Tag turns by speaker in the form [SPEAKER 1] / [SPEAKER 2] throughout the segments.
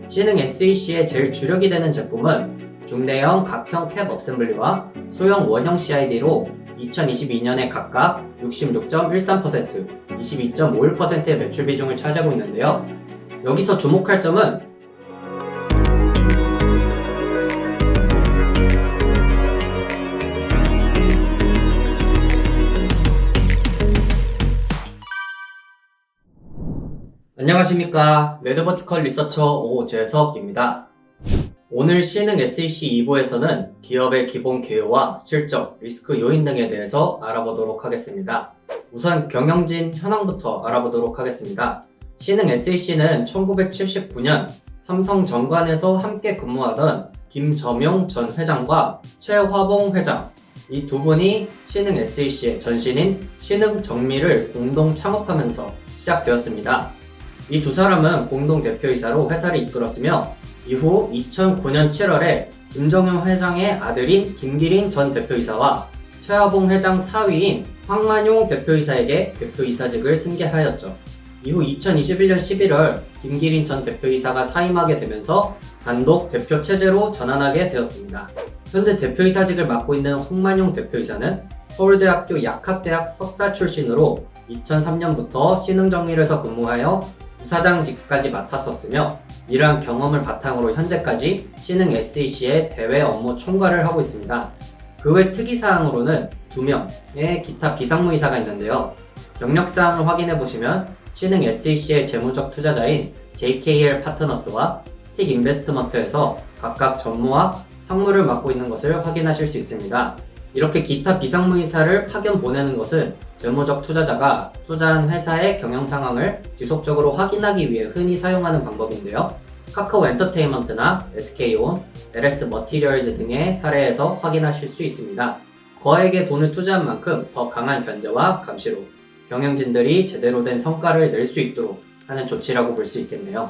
[SPEAKER 1] 신흥 SEC의 제일 주력이 되는 제품은 중대형 각형 캡 어셈블리와 소형 원형 CID로 2022년에 각각 66.13%, 22.51%의 매출 비중을 차지하고 있는데요. 여기서 주목할 점은 안녕하십니까. 레드버티컬 리서처 오재석입니다. 오늘 신흥 SEC 2부에서는 기업의 기본 개요와 실적, 리스크 요인 등에 대해서 알아보도록 하겠습니다. 우선 경영진 현황부터 알아보도록 하겠습니다. 신흥 SEC는 1979년 삼성 정관에서 함께 근무하던 김점용 전 회장과 최화봉 회장, 이 두 분이 신흥 SEC의 전신인 신흥정미를 공동 창업하면서 시작되었습니다. 이 두 사람은 공동 대표이사로 회사를 이끌었으며 이후 2009년 7월에 김정용 회장의 아들인 김기린 전 대표이사와 최화봉 회장 사위인 황만용 대표이사에게 대표이사직을 승계하였죠. 이후 2021년 11월 김기린 전 대표이사가 사임하게 되면서 단독 대표 체제로 전환하게 되었습니다. 현재 대표이사직을 맡고 있는 황만용 대표이사는 서울대학교 약학대학 석사 출신으로 2003년부터 신흥정밀에서 근무하여 부사장직까지 맡았었으며 이러한 경험을 바탕으로 현재까지 신흥 SEC의 대외 업무 총괄을 하고 있습니다. 그 외 특이사항으로는 2명의 기타 비상무이사가 있는데요. 경력사항을 확인해보시면 신흥 SEC의 재무적 투자자인 JKL 파트너스와 스틱 인베스트먼트에서 각각 전무와 상무를 맡고 있는 것을 확인하실 수 있습니다. 이렇게 기타 비상무이사를 파견 보내는 것은 재무적 투자자가 투자한 회사의 경영 상황을 지속적으로 확인하기 위해 흔히 사용하는 방법인데요. 카카오 엔터테인먼트나 SK온, LS 머티리얼즈 등의 사례에서 확인하실 수 있습니다. 거액의 돈을 투자한 만큼 더 강한 견제와 감시로 경영진들이 제대로 된 성과를 낼 수 있도록 하는 조치라고 볼 수 있겠네요.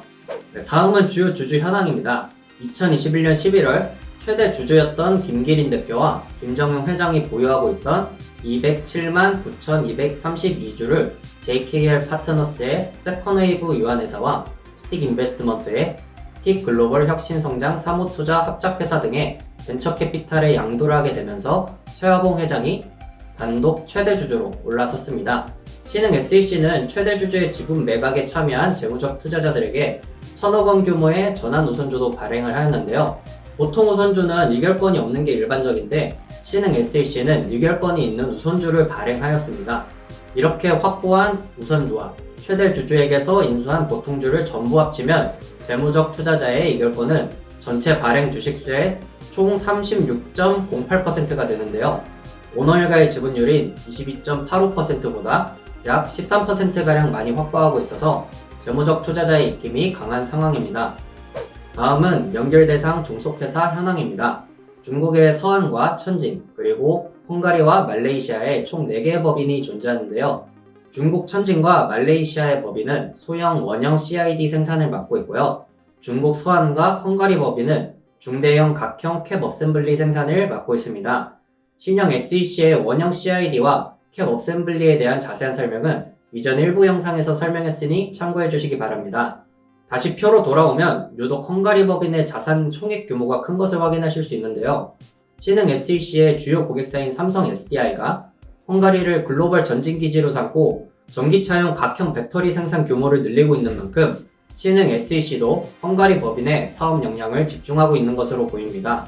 [SPEAKER 1] 다음은 주요 주주 현황입니다. 2021년 11월 최대 주주였던 김기린 대표와 김정용 회장이 보유하고 있던 207만 9,232주를 JKL 파트너스의 세컨웨이브 유한회사와 스틱 인베스트먼트의 스틱 글로벌 혁신성장 사모투자 합작회사 등의 벤처 캐피탈에 양도를 하게 되면서 최화봉 회장이 단독 최대 주주로 올라섰습니다. 신흥 SEC는 최대 주주의 지분 매각에 참여한 재무적 투자자들에게 1,000억 원 규모의 전환 우선주도 발행을 하였는데요. 보통 우선주는 의결권이 없는 게 일반적인데 신흥 SEC는 의결권이 있는 우선주를 발행하였습니다. 이렇게 확보한 우선주와 최대 주주에게서 인수한 보통주를 전부 합치면 재무적 투자자의 의결권은 전체 발행 주식수의 총 36.08%가 되는데요. 오너일가의 지분율인 22.85%보다 약 13%가량 많이 확보하고 있어서 재무적 투자자의 입김이 강한 상황입니다. 다음은 연결 대상 종속회사 현황입니다. 중국의 서한과 천진, 그리고 헝가리와 말레이시아에 총 4개의 법인이 존재하는데요. 중국 천진과 말레이시아의 법인은 소형 원형 CID 생산을 맡고 있고요. 중국 서한과 헝가리 법인은 중대형 각형 캡 어셈블리 생산을 맡고 있습니다. 신형 SEC의 원형 CID와 캡 어셈블리에 대한 자세한 설명은 이전 일부 영상에서 설명했으니 참고해 주시기 바랍니다. 다시 표로 돌아오면 유독 헝가리 법인의 자산 총액 규모가 큰 것을 확인하실 수 있는데요. 신흥 SEC의 주요 고객사인 삼성 SDI가 헝가리를 글로벌 전진기지로 삼고 전기차용 각형 배터리 생산 규모를 늘리고 있는 만큼 신흥 SEC도 헝가리 법인의 사업 역량을 집중하고 있는 것으로 보입니다.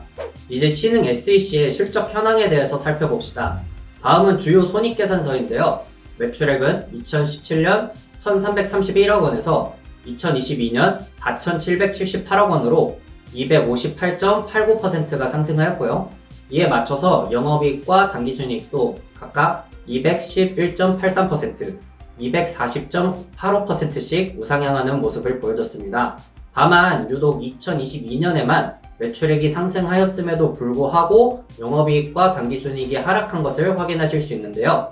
[SPEAKER 1] 이제 신흥 SEC의 실적 현황에 대해서 살펴봅시다. 다음은 주요 손익계산서인데요. 매출액은 2017년 1,331억 원에서 2022년 4,778억 원으로 258.89%가 상승하였고요. 이에 맞춰서 영업이익과 당기순이익도 각각 211.83%, 240.85%씩 우상향하는 모습을 보여줬습니다. 다만 유독 2022년에만 매출액이 상승하였음에도 불구하고 영업이익과 당기순이익이 하락한 것을 확인하실 수 있는데요.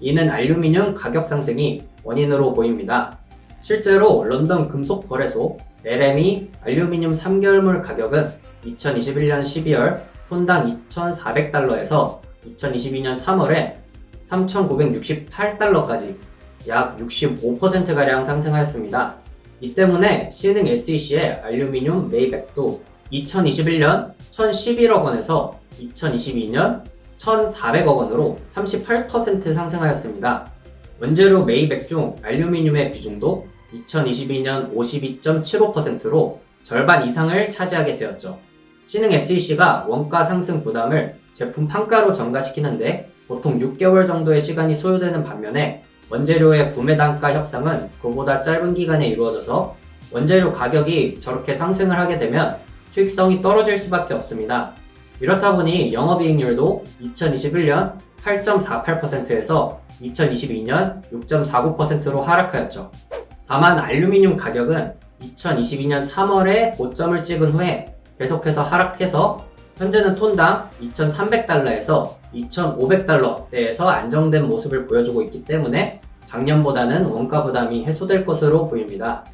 [SPEAKER 1] 이는 알루미늄 가격 상승이 원인으로 보입니다. 실제로 런던 금속거래소 LME 알루미늄 3개월물 가격은 2021년 12월 톤당 2,400달러에서 2022년 3월에 3,968달러까지 약 65%가량 상승하였습니다. 이 때문에 신흥 SEC의 알루미늄 메이백도 2021년 1,011억 원에서 2022년 1,400억 원으로 38% 상승하였습니다. 원재료 메이백 중 알루미늄의 비중도 2022년 52.75%로 절반 이상을 차지하게 되었죠. 신흥 SEC가 원가 상승 부담을 제품 판가로 전가시키는데 보통 6개월 정도의 시간이 소요되는 반면에 원재료의 구매 단가 협상은 그보다 짧은 기간에 이루어져서 원재료 가격이 저렇게 상승을 하게 되면 수익성이 떨어질 수밖에 없습니다. 이렇다 보니 영업이익률도 2021년 8.48%에서 2022년 6.49%로 하락하였죠. 다만 알루미늄 가격은 2022년 3월에 고점을 찍은 후에 계속해서 하락해서 현재는 톤당 2,300달러에서 2,500달러대에서 안정된 모습을 보여주고 있기 때문에 작년보다는 원가 부담이 해소될 것으로 보입니다.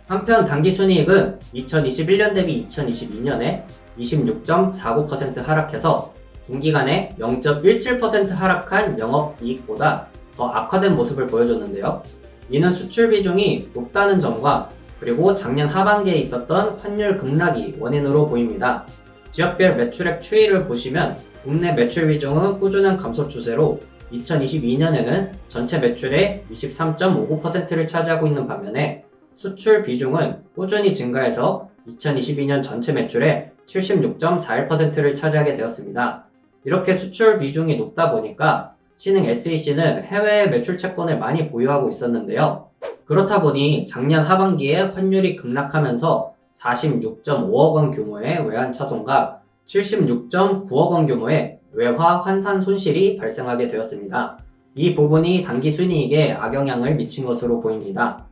[SPEAKER 1] 한편 당기순이익은 2021년 대비 2022년에 26.49% 하락해서 동기간에 0.17% 하락한 영업이익보다 더 악화된 모습을 보여줬는데요. 이는 수출 비중이 높다는 점과 그리고 작년 하반기에 있었던 환율 급락이 원인으로 보입니다. 지역별 매출액 추이를 보시면 국내 매출 비중은 꾸준한 감소 추세로 2022년에는 전체 매출의 23.59%를 차지하고 있는 반면에 수출 비중은 꾸준히 증가해서 2022년 전체 매출의 76.41%를 차지하게 되었습니다. 이렇게 수출 비중이 높다 보니까 신흥 SEC는 해외 매출 채권을 많이 보유하고 있었는데요. 그렇다 보니 작년 하반기에 환율이 급락하면서 46.5억 원 규모의 외환 차손과 76.9억 원 규모의 외화 환산 손실이 발생하게 되었습니다. 이 부분이 당기순이익에 악영향을 미친 것으로 보입니다.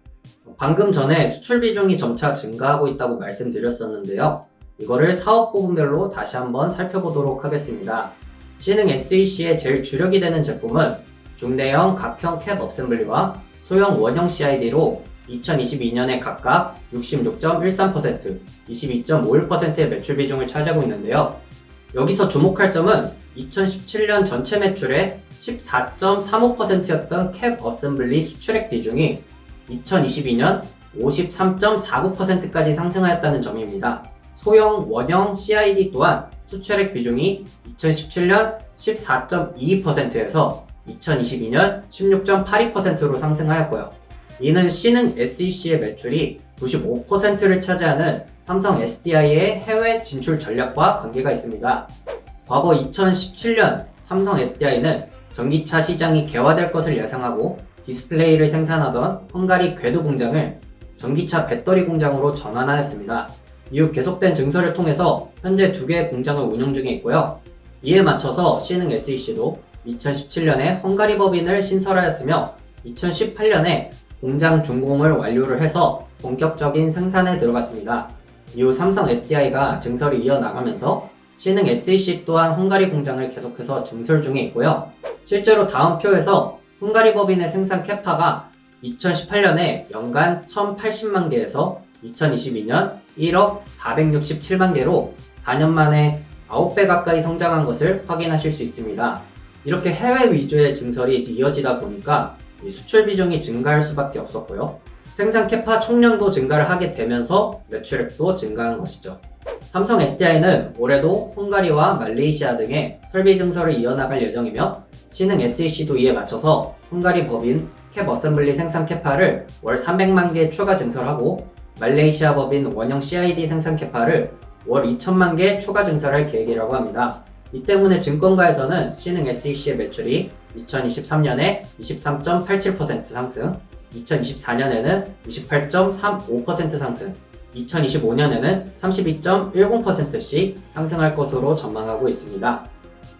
[SPEAKER 1] 방금 전에 수출 비중이 점차 증가하고 있다고 말씀드렸었는데요. 이거를 사업 부분별로 다시 한번 살펴보도록 하겠습니다. 신흥 SEC의 제일 주력이 되는 제품은 중대형 각형 캡 어셈블리와 소형 원형 CID로 2022년에 각각 66.13%, 22.51%의 매출 비중을 차지하고 있는데요. 여기서 주목할 점은 2017년 전체 매출의 14.35%였던 캡 어셈블리 수출액 비중이 2022년 53.49%까지 상승하였다는 점입니다. 소형 원형 CID 또한 수출액 비중이 2017년 14.22%에서 2022년 16.82%로 상승하였고요. 이는 신흥 SEC의 매출이 95%를 차지하는 삼성 SDI의 해외 진출 전략과 관계가 있습니다. 과거 2017년 삼성 SDI는 전기차 시장이 개화될 것을 예상하고 디스플레이를 생산하던 헝가리 궤도 공장을 전기차 배터리 공장으로 전환하였습니다. 이후 계속된 증설을 통해서 현재 2개의 공장을 운영 중에 있고요. 이에 맞춰서 신흥 SEC도 2017년에 헝가리 법인을 신설하였으며 2018년에 공장 준공을 완료를 해서 본격적인 생산에 들어갔습니다. 이후 삼성 SDI가 증설이 이어나가면서 신흥 SEC 또한 헝가리 공장을 계속해서 증설 중에 있고요. 실제로 다음 표에서 헝가리 법인의 생산 캐파가 2018년에 연간 1080만 개에서 2022년 1억 467만 개로 4년 만에 9배 가까이 성장한 것을 확인하실 수 있습니다. 이렇게 해외 위주의 증설이 이어지다 보니까 수출 비중이 증가할 수밖에 없었고요. 생산 캐파 총량도 증가를 하게 되면서 매출액도 증가한 것이죠. 삼성 SDI는 올해도 헝가리와 말레이시아 등의 설비 증설을 이어나갈 예정이며 신흥 SEC도 이에 맞춰서 헝가리 법인 캡 어셈블리 생산 캐파를 월 300만 개 추가 증설하고 말레이시아 법인 원형 CID 생산 캐파를 월 2천만 개 추가 증설할 계획이라고 합니다. 이 때문에 증권가에서는 신흥 SEC의 매출이 2023년에 23.87% 상승, 2024년에는 28.35% 상승, 2025년에는 32.10%씩 상승할 것으로 전망하고 있습니다.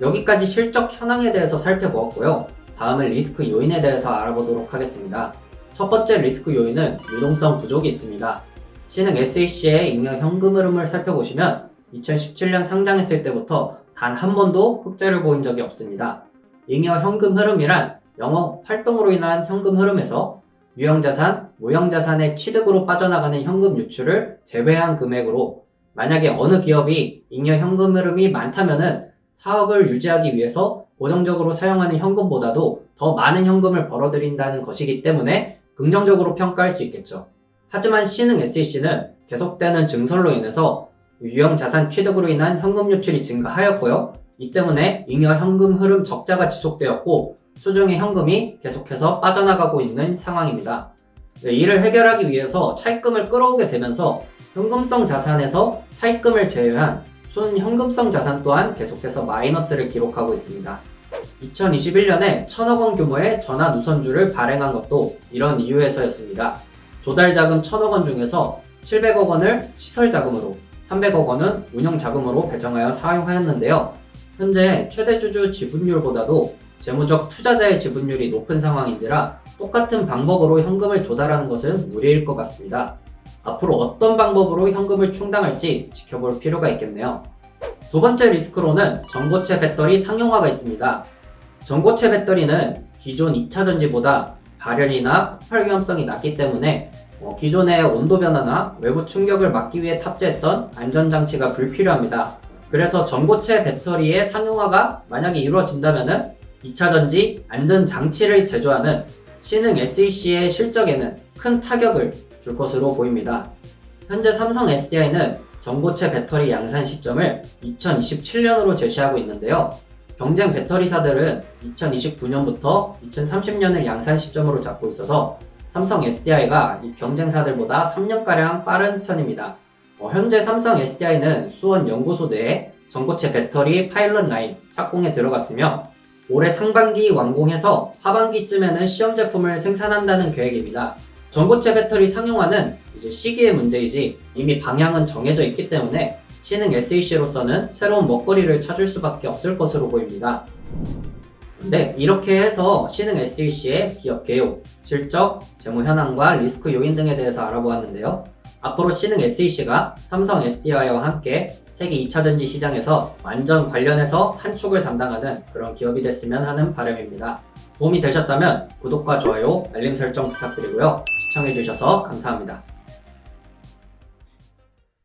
[SPEAKER 1] 여기까지 실적 현황에 대해서 살펴보았고요. 다음은 리스크 요인에 대해서 알아보도록 하겠습니다. 첫 번째 리스크 요인은 유동성 부족이 있습니다. 신흥 SEC의 잉여 현금 흐름을 살펴보시면 2017년 상장했을 때부터 단 한 번도 흑자를 보인 적이 없습니다. 잉여 현금 흐름이란 영업 활동으로 인한 현금 흐름에서 유형자산, 무형자산의 취득으로 빠져나가는 현금 유출을 제외한 금액으로 만약에 어느 기업이 잉여 현금 흐름이 많다면은 사업을 유지하기 위해서 고정적으로 사용하는 현금보다도 더 많은 현금을 벌어들인다는 것이기 때문에 긍정적으로 평가할 수 있겠죠. 하지만 신흥 SEC는 계속되는 증설로 인해서 유형 자산 취득으로 인한 현금 유출이 증가하였고요. 이 때문에 잉여 현금 흐름 적자가 지속되었고 수중의 현금이 계속해서 빠져나가고 있는 상황입니다. 이를 해결하기 위해서 차입금을 끌어오게 되면서 현금성 자산에서 차입금을 제외한 순현금성 자산 또한 계속해서 마이너스를 기록하고 있습니다. 2021년에 1000억 원 규모의 전환 우선주를 발행한 것도 이런 이유에서였습니다. 조달 자금 1000억 원 중에서 700억 원을 시설 자금으로, 300억 원은 운영 자금으로 배정하여 사용하였는데요. 현재 최대 주주 지분율보다도 재무적 투자자의 지분율이 높은 상황인지라 똑같은 방법으로 현금을 조달하는 것은 무리일 것 같습니다. 앞으로 어떤 방법으로 현금을 충당할지 지켜볼 필요가 있겠네요. 두 번째 리스크로는 전고체 배터리 상용화가 있습니다. 전고체 배터리는 기존 2차 전지보다 발열이나 폭발 위험성이 낮기 때문에 기존의 온도 변화나 외부 충격을 막기 위해 탑재했던 안전장치가 불필요합니다. 그래서 전고체 배터리의 상용화가 만약에 이루어진다면 2차 전지 안전장치를 제조하는 신흥 SEC의 실적에는 큰 타격을 줄 것으로 보입니다. 현재 삼성 SDI는 전고체 배터리 양산 시점을 2027년으로 제시하고 있는데요. 경쟁 배터리사들은 2029년부터 2030년을 양산 시점으로 잡고 있어서 삼성 SDI가 이 경쟁사들보다 3년가량 빠른 편입니다. 현재 삼성 SDI는 수원 연구소 내에 전고체 배터리 파일럿 라인 착공에 들어갔으며 올해 상반기 완공해서 하반기쯤에는 시험 제품을 생산한다는 계획입니다. 전고체 배터리 상용화는 이제 시기의 문제이지 이미 방향은 정해져 있기 때문에 신흥 SEC로서는 새로운 먹거리를 찾을 수밖에 없을 것으로 보입니다. 네, 이렇게 해서 신흥 SEC의 기업 개요, 실적, 재무 현황과 리스크 요인 등에 대해서 알아보았는데요. 앞으로 신흥 SEC가 삼성 SDI와 함께 세계 2차 전지 시장에서 완전 관련해서 한 축을 담당하는 그런 기업이 됐으면 하는 바람입니다. 도움이 되셨다면 구독과 좋아요, 알림 설정 부탁드리고요. 시청해주셔서 감사합니다.